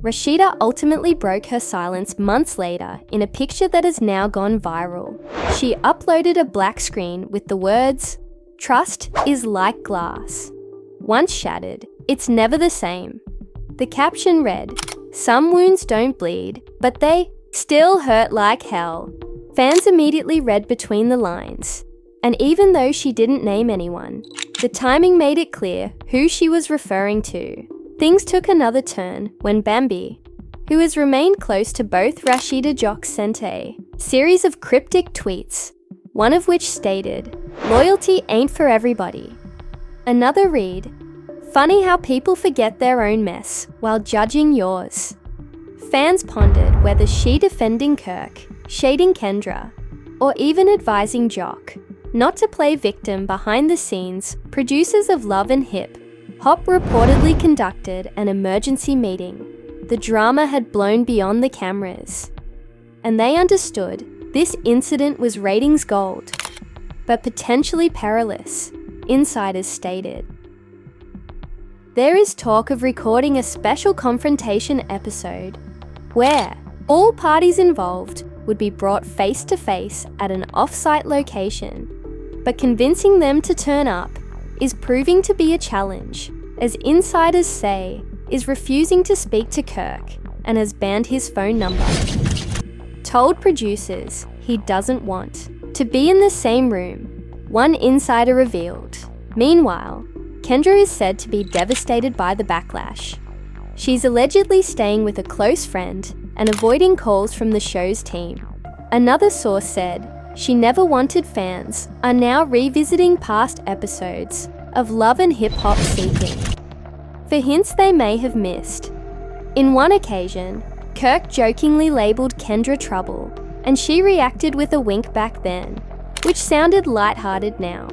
Rashida ultimately broke her silence months later in a picture that has now gone viral. She uploaded a black screen with the words, "Trust is like glass. Once shattered, it's never the same." The caption read, "Some wounds don't bleed, but they still hurt like hell." Fans immediately read between the lines. And even though she didn't name anyone, the timing made it clear who she was referring to. Things took another turn when Bambi, who has remained close to both Rashida Joc, sent a series of cryptic tweets, one of which stated, "Loyalty ain't for everybody." Another read, "Funny how people forget their own mess while judging yours." Fans pondered whether she defending Kirk, shading Kendra, or even advising Joc not to play victim behind the scenes. Producers of Love and Hip Hop reportedly conducted an emergency meeting. The drama had blown beyond the cameras, and they understood this incident was ratings gold, but potentially perilous, insiders stated. There is talk of recording a special confrontation episode where all parties involved would be brought face to face at an off-site location, but convincing them to turn up is proving to be a challenge, as insiders say is refusing to speak to Kirk and has banned his phone number. Told producers he doesn't want to be in the same room, one insider revealed. Meanwhile, Kendra is said to be devastated by the backlash. She's allegedly staying with a close friend and avoiding calls from the show's team. Another source said she never wanted fans are now revisiting past episodes of Love and Hip Hop seeking for hints they may have missed. In one occasion, Kirk jokingly labelled Kendra trouble, and she reacted with a wink back then, which sounded lighthearted now.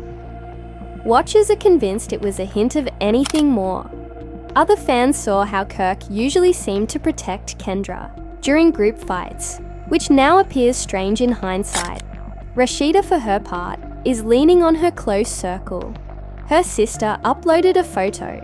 Watchers are convinced it was a hint of anything more. Other fans saw how Kirk usually seemed to protect Kendra during group fights, which now appears strange in hindsight. Rashida, for her part, is leaning on her close circle. Her sister uploaded a photo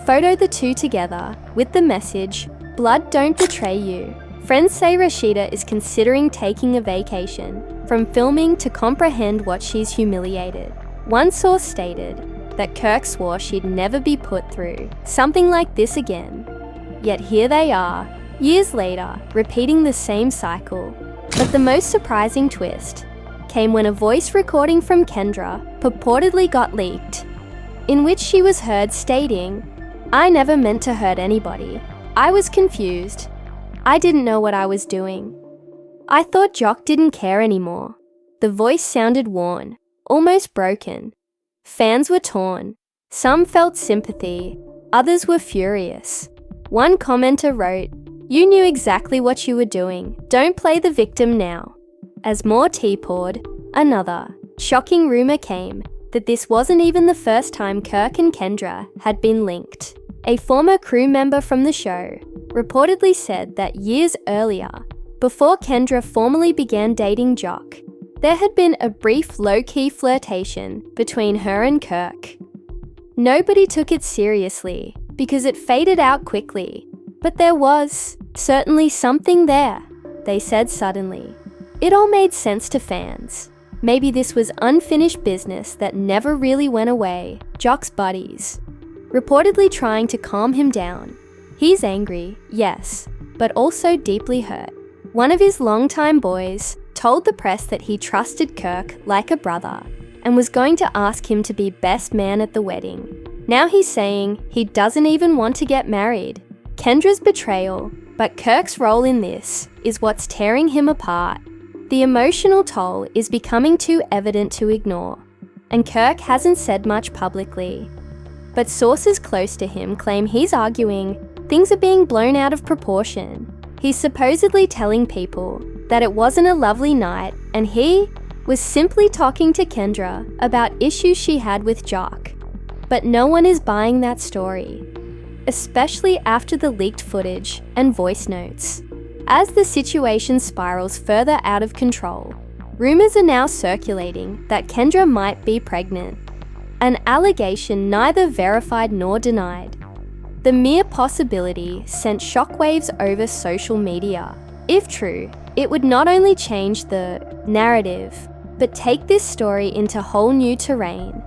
the two together with the message, "Blood don't betray you." Friends say Rashida is considering taking a vacation from filming to comprehend what she's humiliated. One source stated that Kirk swore she'd never be put through something like this again. Yet here they are, years later, repeating the same cycle. But the most surprising twist came when a voice recording from Kendra purportedly got leaked, in which she was heard stating, "I never meant to hurt anybody. I was confused. I didn't know what I was doing. I thought Joc didn't care anymore." The voice sounded worn, almost broken. Fans were torn. Some felt sympathy, others were furious. One commenter wrote, "You knew exactly what you were doing. Don't play the victim now." As more tea poured, another shocking rumor came that this wasn't even the first time Kirk and Kendra had been linked. A former crew member from the show reportedly said that years earlier, before Kendra formally began dating Joc, there had been a brief low-key flirtation between her and Kirk. Nobody took it seriously because it faded out quickly, but there was certainly something there, they said suddenly. It all made sense to fans. Maybe this was unfinished business that never really went away. Joc's buddies reportedly trying to calm him down. He's angry, yes, but also deeply hurt. One of his longtime boys told the press that he trusted Kirk like a brother and was going to ask him to be best man at the wedding. Now he's saying he doesn't even want to get married. Kendra's betrayal, but Kirk's role in this is what's tearing him apart. The emotional toll is becoming too evident to ignore, and Kirk hasn't said much publicly. But sources close to him claim he's arguing things are being blown out of proportion. He's supposedly telling people that it wasn't a lovely night and he was simply talking to Kendra about issues she had with Joc. But no one is buying that story, especially after the leaked footage and voice notes. As the situation spirals further out of control, rumors are now circulating that Kendra might be pregnant, an allegation neither verified nor denied. The mere possibility sent shockwaves over social media. If true, it would not only change the narrative, but take this story into whole new terrain.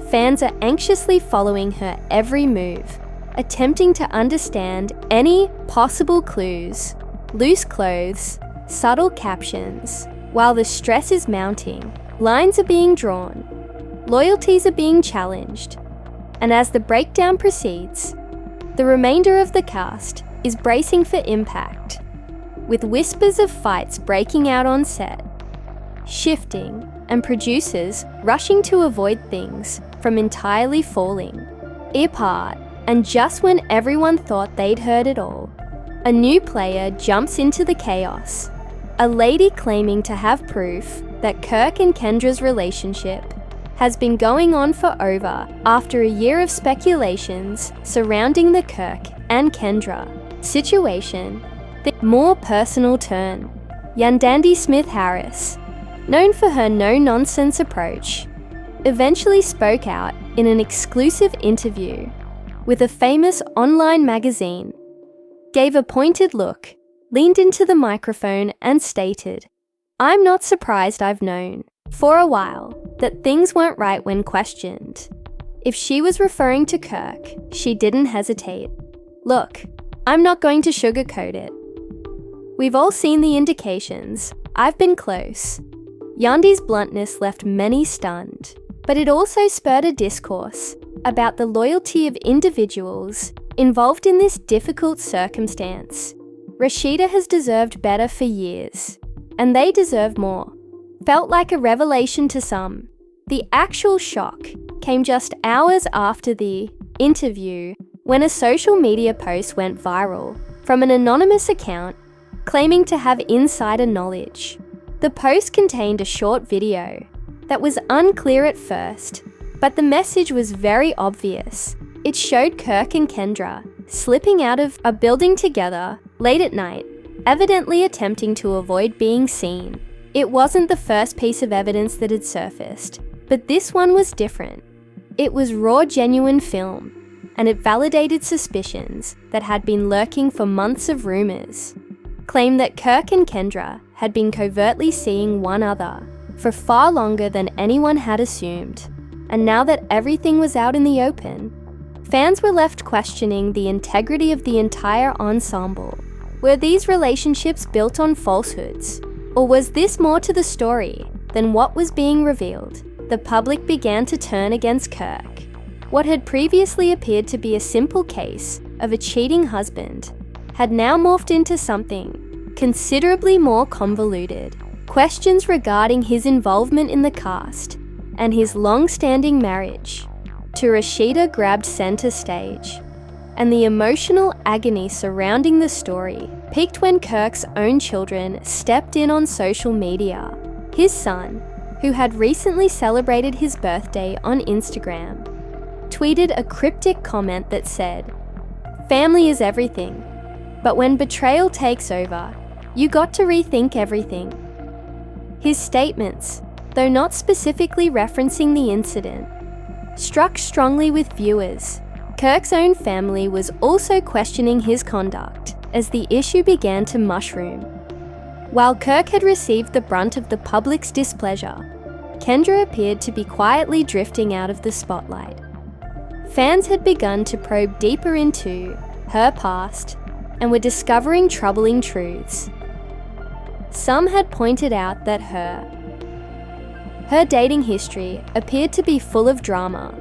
Fans are anxiously following her every move, attempting to understand any possible clues, loose clothes, subtle captions. While the stress is mounting, lines are being drawn, loyalties are being challenged, and as the breakdown proceeds, the remainder of the cast is bracing for impact, with whispers of fights breaking out on set, shifting, and producers rushing to avoid things from entirely falling apart. And just when everyone thought they'd heard it all, a new player jumps into the chaos. A lady claiming to have proof that Kirk and Kendra's relationship has been going on for over after a year of speculations surrounding the Kirk and Kendra situation. The more personal turn. Yandandi Smith-Harris, known for her no-nonsense approach, eventually spoke out in an exclusive interview with a famous online magazine, gave a pointed look, leaned into the microphone and stated, "I'm not surprised. I've known for a while that things weren't right when questioned." If she was referring to Kirk, she didn't hesitate. "Look, I'm not going to sugarcoat it. We've all seen the indications. I've been close." Yandi's bluntness left many stunned, but it also spurred a discourse about the loyalty of individuals involved in this difficult circumstance. Rashida has deserved better for years, and they deserve more. Felt like a revelation to some. The actual shock came just hours after the interview, when a social media post went viral from an anonymous account claiming to have insider knowledge. The post contained a short video that was unclear at first, but the message was very obvious. It showed Kirk and Kendra slipping out of a building together late at night, evidently attempting to avoid being seen. It wasn't the first piece of evidence that had surfaced, but this one was different. It was raw, genuine film, and it validated suspicions that had been lurking for months of rumors. Claimed that Kirk and Kendra had been covertly seeing one another for far longer than anyone had assumed. And now that everything was out in the open, fans were left questioning the integrity of the entire ensemble. Were these relationships built on falsehoods? Or was this more to the story than what was being revealed? The public began to turn against Kirk. What had previously appeared to be a simple case of a cheating husband had now morphed into something considerably more convoluted. Questions regarding his involvement in the cast and his long-standing marriage to Rashida grabbed center stage, and the emotional agony surrounding the story peaked when Kirk's own children stepped in on social media. His son, who had recently celebrated his birthday on Instagram, tweeted a cryptic comment that said, "Family is everything, but when betrayal takes over, you got to rethink everything." His statements, though not specifically referencing the incident, struck strongly with viewers. Kirk's own family was also questioning his conduct as the issue began to mushroom. While Kirk had received the brunt of the public's displeasure, Kendra appeared to be quietly drifting out of the spotlight. Fans had begun to probe deeper into her past and were discovering troubling truths. Some had pointed out that her dating history appeared to be full of drama,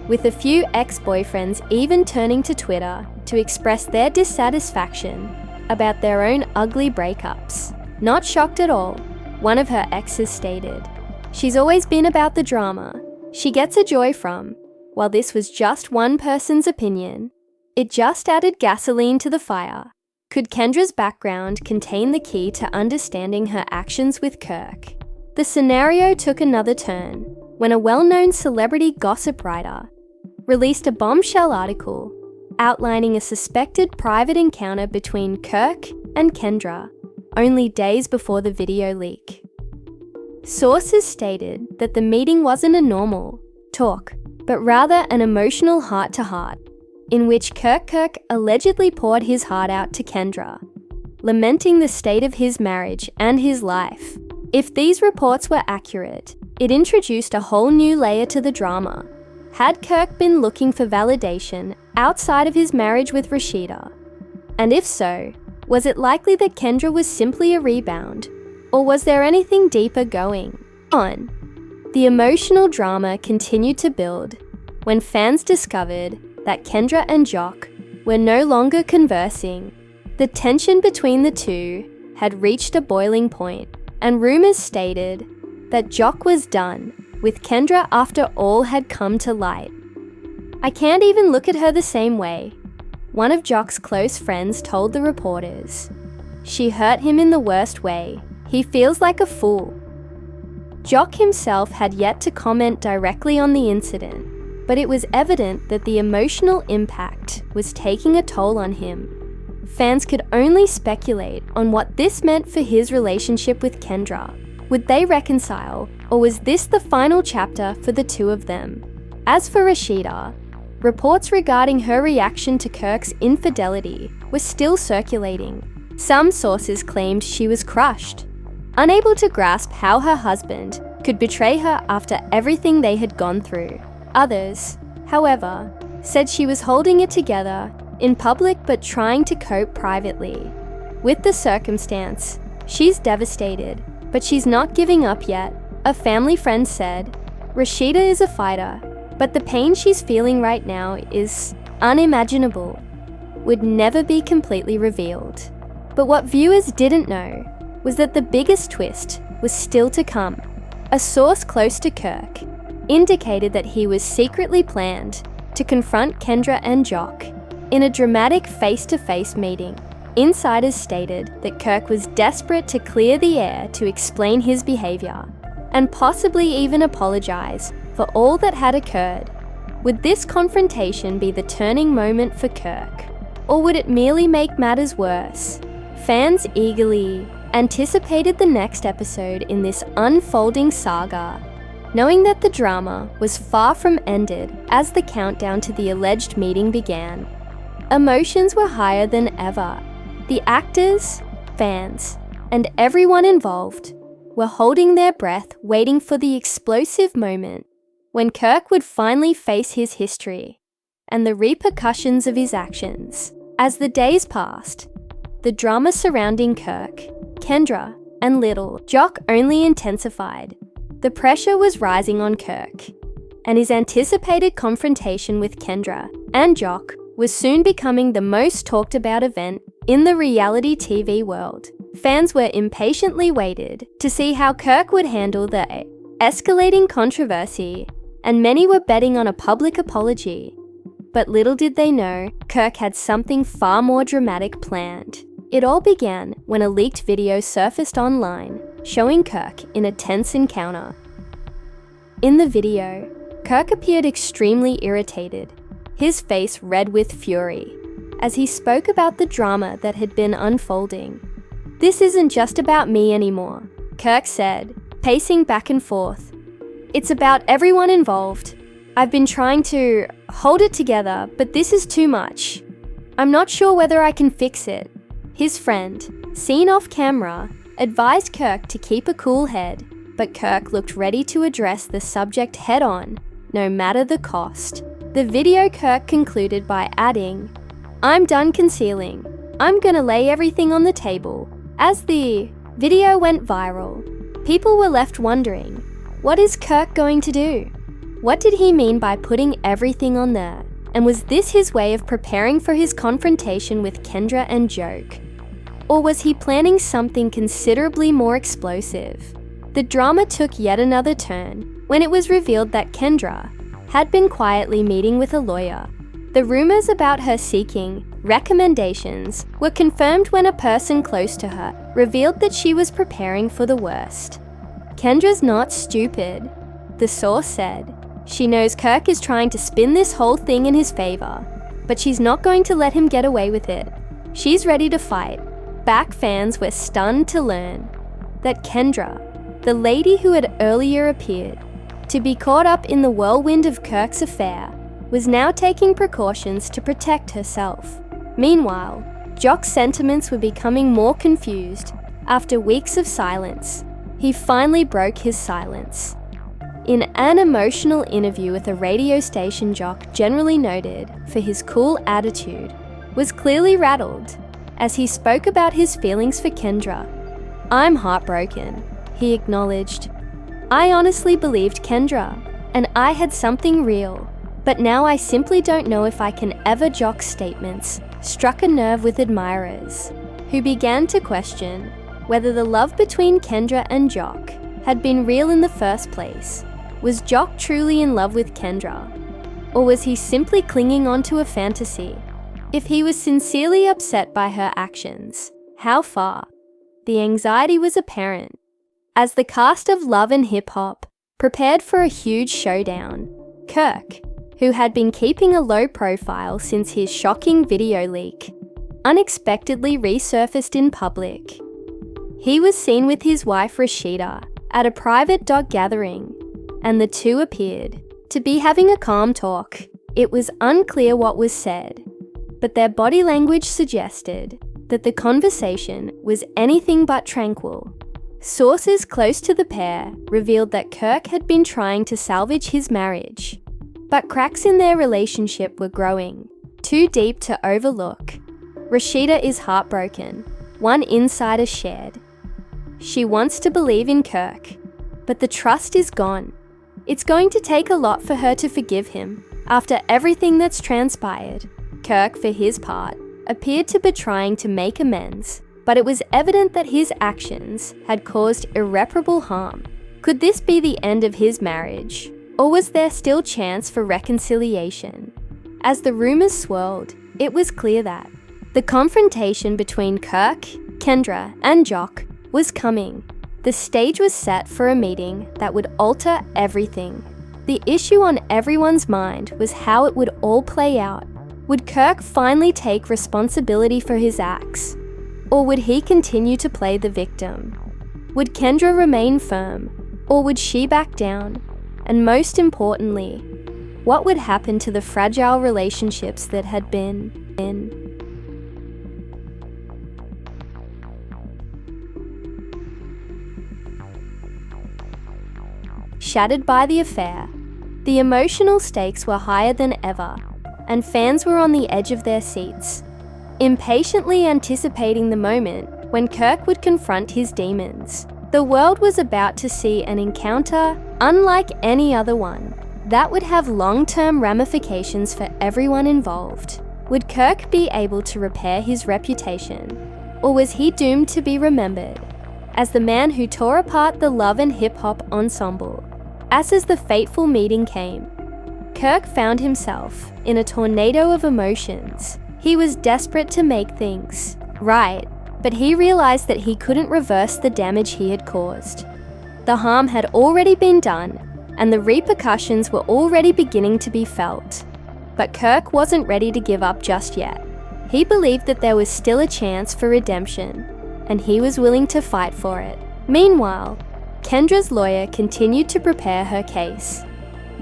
with a few ex-boyfriends even turning to Twitter to express their dissatisfaction about their own ugly breakups. Not shocked at all, one of her exes stated, "She's always been about the drama she gets a joy from." While this was just one person's opinion, it just added gasoline to the fire. Could Kendra's background contain the key to understanding her actions with Kirk? The scenario took another turn when a well-known celebrity gossip writer released a bombshell article outlining a suspected private encounter between Kirk and Kendra only days before the video leak. Sources stated that the meeting wasn't a normal talk, but rather an emotional heart-to-heart. in which Kirk allegedly poured his heart out to Kendra, lamenting the state of his marriage and his life. If these reports were accurate, it introduced a whole new layer to the drama. Had Kirk been looking for validation outside of his marriage with Rashida? And if so, was it likely that Kendra was simply a rebound? Or was there anything deeper going on? The emotional drama continued to build when fans discovered that Kendra and Joc were no longer conversing. The tension between the two had reached a boiling point, and rumors stated that Joc was done with Kendra after all had come to light. "I can't even look at her the same way," one of Joc's close friends told the reporters. "She hurt him in the worst way. He feels like a fool." Joc himself had yet to comment directly on the incident, but it was evident that the emotional impact was taking a toll on him. Fans could only speculate on what this meant for his relationship with Kendra. Would they reconcile, or was this the final chapter for the two of them? As for Rashida, reports regarding her reaction to Kirk's infidelity were still circulating. Some sources claimed she was crushed, unable to grasp how her husband could betray her after everything they had gone through. Others, however, said she was holding it together in public but trying to cope privately. With the circumstance, she's devastated, but she's not giving up yet, a family friend said. Rashida is a fighter, but the pain she's feeling right now is unimaginable, would never be completely revealed. But what viewers didn't know was that the biggest twist was still to come. A source close to Kirk indicated that he was secretly planned to confront Kendra and Joc in a dramatic face-to-face meeting. Insiders stated that Kirk was desperate to clear the air to explain his behavior and possibly even apologize for all that had occurred. Would this confrontation be the turning moment for Kirk, or would it merely make matters worse? Fans eagerly anticipated the next episode in this unfolding saga, knowing that the drama was far from ended as the countdown to the alleged meeting began. Emotions were higher than ever. The actors, fans, and everyone involved were holding their breath, waiting for the explosive moment when Kirk would finally face his history and the repercussions of his actions. As the days passed, the drama surrounding Kirk, Kendra, and little Joc only intensified. The pressure was rising on Kirk, and his anticipated confrontation with Kendra and Joc was soon becoming the most talked about event in the reality TV world. Fans were impatiently waited to see how Kirk would handle the escalating controversy, and many were betting on a public apology. But little did they know, Kirk had something far more dramatic planned. It all began when a leaked video surfaced online, showing Kirk in a tense encounter. In the video, Kirk appeared extremely irritated, his face red with fury, as he spoke about the drama that had been unfolding. "This isn't just about me anymore," Kirk said, pacing back and forth. "It's about everyone involved. I've been trying to hold it together, but this is too much. I'm not sure whether I can fix it." His friend, seen off camera, advised Kirk to keep a cool head, but Kirk looked ready to address the subject head-on, no matter the cost. The video Kirk concluded by adding, "I'm done concealing. I'm gonna lay everything on the table." As the video went viral, people were left wondering, what is Kirk going to do? What did he mean by putting everything on there? And was this his way of preparing for his confrontation with Kendra and Joc? Or was he planning something considerably more explosive? The drama took yet another turn when it was revealed that Kendra had been quietly meeting with a lawyer. The rumors about her seeking recommendations were confirmed when a person close to her revealed that she was preparing for the worst. "Kendra's not stupid," the source said. "She knows Kirk is trying to spin this whole thing in his favor, but she's not going to let him get away with it. She's ready to fight." Back fans were stunned to learn that Kendra, the lady who had earlier appeared to be caught up in the whirlwind of Kirk's affair, was now taking precautions to protect herself. Meanwhile, Joc's sentiments were becoming more confused. After weeks of silence, he finally broke his silence. In an emotional interview with a radio station, Joc, generally noted for his cool attitude, was clearly rattled as he spoke about his feelings for Kendra. "I'm heartbroken," he acknowledged. "I honestly believed Kendra, and I had something real, but now I simply don't know if I can ever." Joc's statements struck a nerve with admirers, who began to question whether the love between Kendra and Joc had been real in the first place. Was Joc truly in love with Kendra? Or was he simply clinging on to a fantasy? If he was sincerely upset by her actions, how far? The anxiety was apparent. As the cast of Love and Hip Hop prepared for a huge showdown, Kirk, who had been keeping a low profile since his shocking video leak, unexpectedly resurfaced in public. He was seen with his wife Rashida at a private dog gathering, and the two appeared to be having a calm talk. It was unclear what was said, but their body language suggested that the conversation was anything but tranquil. Sources close to the pair revealed that Kirk had been trying to salvage his marriage, but cracks in their relationship were growing, too deep to overlook. Rashida is heartbroken, one insider shared. She wants to believe in Kirk, but the trust is gone. It's going to take a lot for her to forgive him after everything that's transpired. Kirk, for his part, appeared to be trying to make amends, but it was evident that his actions had caused irreparable harm. Could this be the end of his marriage, or was there still chance for reconciliation? As the rumors swirled, it was clear that the confrontation between Kirk, Kendra, and Joc was coming. The stage was set for a meeting that would alter everything. The issue on everyone's mind was how it would all play out. Would Kirk finally take responsibility for his acts? Or would he continue to play the victim? Would Kendra remain firm, or would she back down? And most importantly, what would happen to the fragile relationships that had been shattered by the affair? The emotional stakes were higher than ever, and fans were on the edge of their seats, impatiently anticipating the moment when Kirk would confront his demons. The world was about to see an encounter unlike any other one that would have long-term ramifications for everyone involved. Would Kirk be able to repair his reputation, or was he doomed to be remembered as the man who tore apart the Love and Hip Hop ensemble? As the fateful meeting came, Kirk found himself in a tornado of emotions. He was desperate to make things right, but he realized that he couldn't reverse the damage he had caused. The harm had already been done, and the repercussions were already beginning to be felt. But Kirk wasn't ready to give up just yet. He believed that there was still a chance for redemption, and he was willing to fight for it. Meanwhile, Kendra's lawyer continued to prepare her case,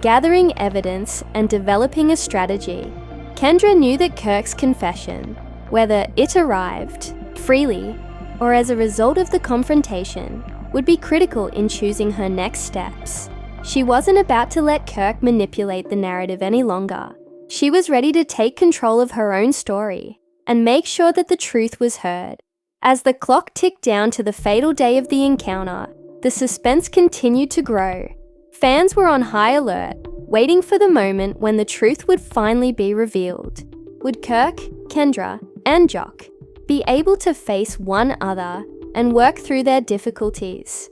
gathering evidence and developing a strategy. Kendra knew that Kirk's confession, whether it arrived freely or as a result of the confrontation, would be critical in choosing her next steps. She wasn't about to let Kirk manipulate the narrative any longer. She was ready to take control of her own story and make sure that the truth was heard. As the clock ticked down to the fatal day of the encounter, the suspense continued to grow. Fans were on high alert, waiting for the moment when the truth would finally be revealed. Would Kirk, Kendra, and Joc be able to face one another and work through their difficulties?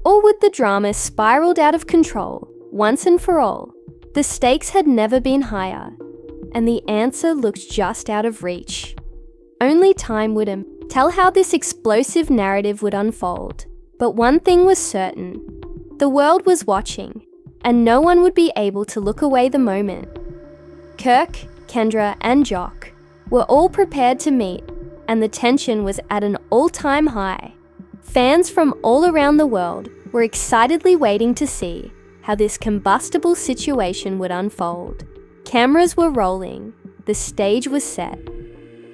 Or would the drama spiral out of control once and for all? The stakes had never been higher, and the answer looked just out of reach. Only time would tell how this explosive narrative would unfold. But one thing was certain: the world was watching, and no one would be able to look away the moment. Kirk, Kendra, and Joc were all prepared to meet, and the tension was at an all-time high. Fans from all around the world were excitedly waiting to see how this combustible situation would unfold. Cameras were rolling, the stage was set,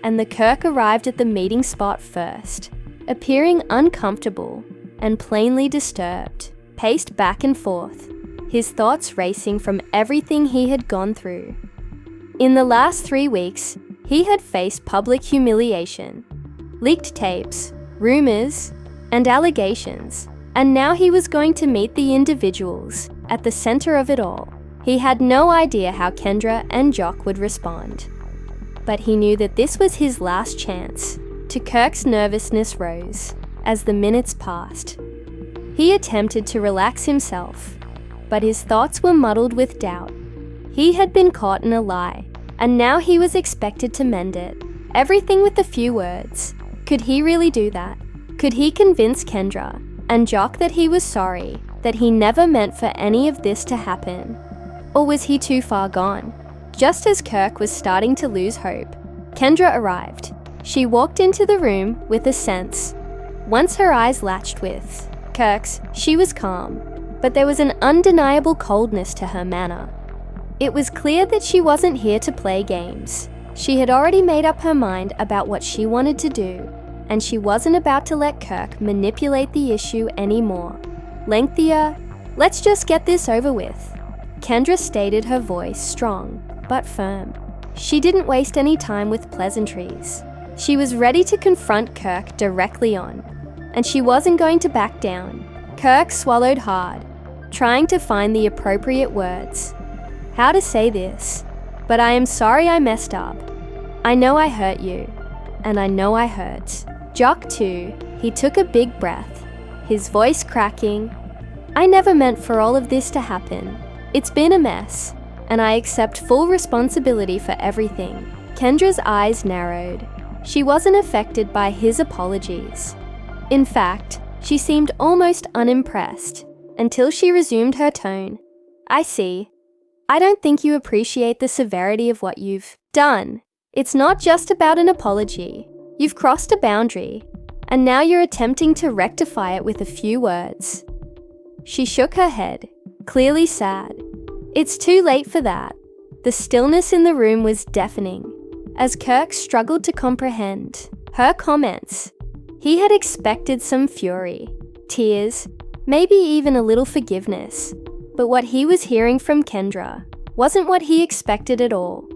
and the Kirk arrived at the meeting spot first, appearing uncomfortable and plainly disturbed, paced back and forth, his thoughts racing from everything he had gone through. In the last 3 weeks, he had faced public humiliation, leaked tapes, rumors, and allegations, and now he was going to meet the individuals at the center of it all. He had no idea how Kendra and Joc would respond, but he knew that this was his last chance. To Kirk's nervousness rose as the minutes passed. He attempted to relax himself, but his thoughts were muddled with doubt. He had been caught in a lie, and now he was expected to mend it. Everything with a few words. Could he really do that? Could he convince Kendra and Joc that he was sorry, that he never meant for any of this to happen? Or was he too far gone? Just as Kirk was starting to lose hope, Kendra arrived. She walked into the room with a sense. Once her eyes latched with Kirk's, she was calm, but there was an undeniable coldness to her manner. It was clear that she wasn't here to play games. She had already made up her mind about what she wanted to do, and she wasn't about to let Kirk manipulate the issue anymore. Lengthier, let's just get this over with. Kendra stated, her voice strong but firm. She didn't waste any time with pleasantries. She was ready to confront Kirk directly on, and she wasn't going to back down. Kirk swallowed hard, trying to find the appropriate words. How to say this? But I am sorry I messed up. I know I hurt you, and I know I hurt Joc too. He took a big breath, his voice cracking. I never meant for all of this to happen. It's been a mess, and I accept full responsibility for everything. Kendra's eyes narrowed. She wasn't affected by his apologies. In fact, she seemed almost unimpressed until she resumed her tone. I see. I don't think you appreciate the severity of what you've done. It's not just about an apology. You've crossed a boundary, and now you're attempting to rectify it with a few words. She shook her head, clearly sad. It's too late for that. The stillness in the room was deafening, as Kirk struggled to comprehend her comments. He had expected some fury, tears, maybe even a little forgiveness, but what he was hearing from Kendra wasn't what he expected at all.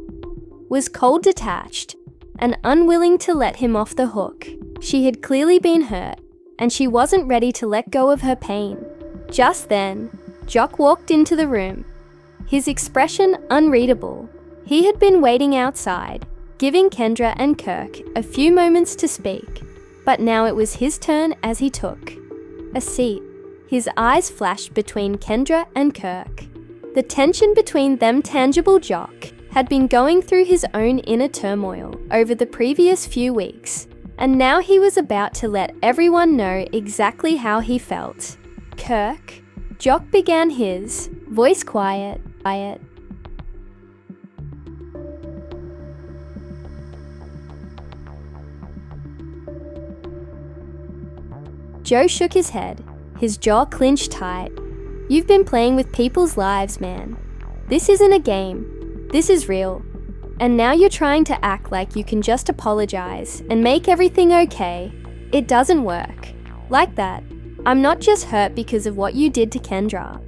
Was cold, detached, and unwilling to let him off the hook. She had clearly been hurt, and she wasn't ready to let go of her pain. Just then, Joc walked into the room, his expression unreadable. He had been waiting outside, giving Kendra and Kirk a few moments to speak, but now it was his turn as he took a seat. His eyes flashed between Kendra and Kirk. The tension between them, tangible Joc, had been going through his own inner turmoil over the previous few weeks, and now he was about to let everyone know exactly how he felt. Kirk, Joc began, his voice quiet. Joe shook his head, his jaw clenched tight. You've been playing with people's lives, man. This isn't a game. This is real. And now you're trying to act like you can just apologize and make everything okay. It doesn't work like that. I'm not just hurt because of what you did to Kendra.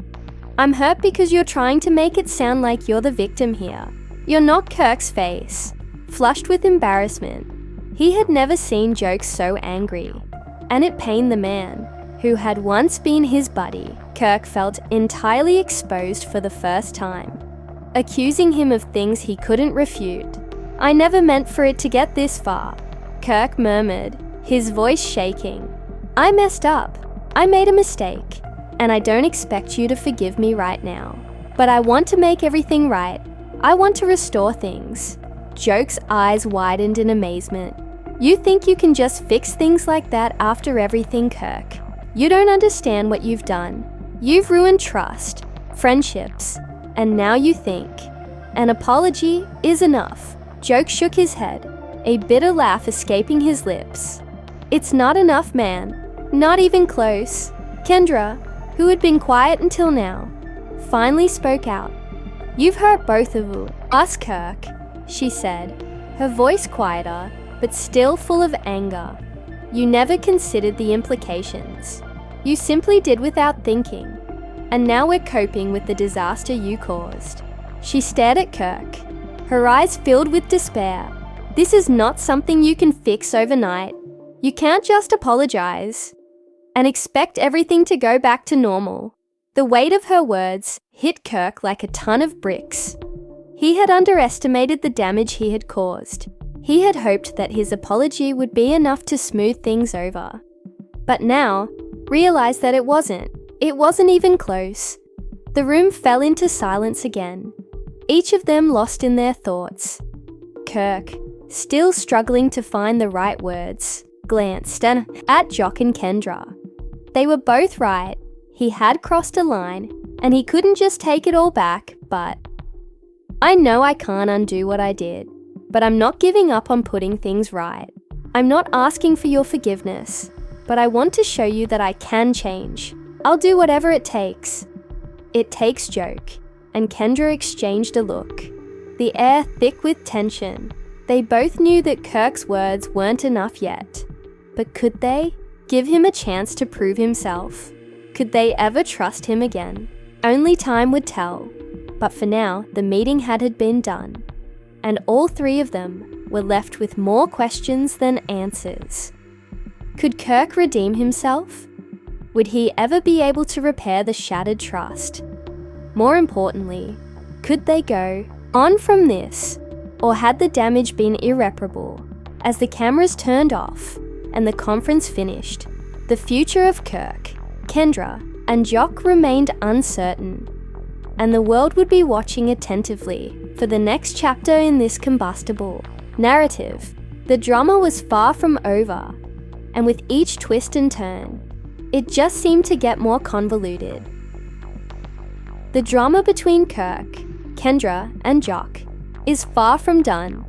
I'm hurt because you're trying to make it sound like you're the victim here. You're not. Kirk's face flushed with embarrassment. He had never seen Joc so angry, and it pained the man who had once been his buddy. Kirk felt entirely exposed for the first time, accusing him of things he couldn't refute. I never meant for it to get this far, Kirk murmured, his voice shaking. I messed up. I made a mistake, and I don't expect you to forgive me right now. But I want to make everything right. I want to restore things. Joc's eyes widened in amazement. You think you can just fix things like that after everything, Kirk? You don't understand what you've done. You've ruined trust, friendships, and now you think an apology is enough. Joc shook his head, a bitter laugh escaping his lips. It's not enough, man. Not even close. Kendra, who had been quiet until now, finally spoke out. You've hurt both of Ask Kirk, she said, her voice quieter, but still full of anger. You never considered the implications. You simply did without thinking. And now we're coping with the disaster you caused. She stared at Kirk, her eyes filled with despair. This is not something you can fix overnight. You can't just apologize and expect everything to go back to normal. The weight of her words hit Kirk like a ton of bricks. He had underestimated the damage he had caused. He had hoped that his apology would be enough to smooth things over. But now, realized that it wasn't. It wasn't even close. The room fell into silence again, each of them lost in their thoughts. Kirk, still struggling to find the right words, glanced at Jock and Kendra. They were both right. He had crossed a line, and he couldn't just take it all back, but I know I can't undo what I did, but I'm not giving up on putting things right. I'm not asking for your forgiveness, but I want to show you that I can change. I'll do whatever it takes. It takes Joke, and Kendra exchanged a look, the air thick with tension. They both knew that Kirk's words weren't enough yet, but could they give him a chance to prove himself? Could they ever trust him again? Only time would tell. But for now, the meeting had been done, and all three of them were left with more questions than answers. Could Kirk redeem himself? Would he ever be able to repair the shattered trust? More importantly, could they go on from this, or had the damage been irreparable? As the cameras turned off and the conference finished, the future of Kirk, Kendra, and Jock remained uncertain, and the world would be watching attentively for the next chapter in this combustible narrative. The drama was far from over, and with each twist and turn, it just seemed to get more convoluted. The drama between Kirk, Kendra, and Jock is far from done,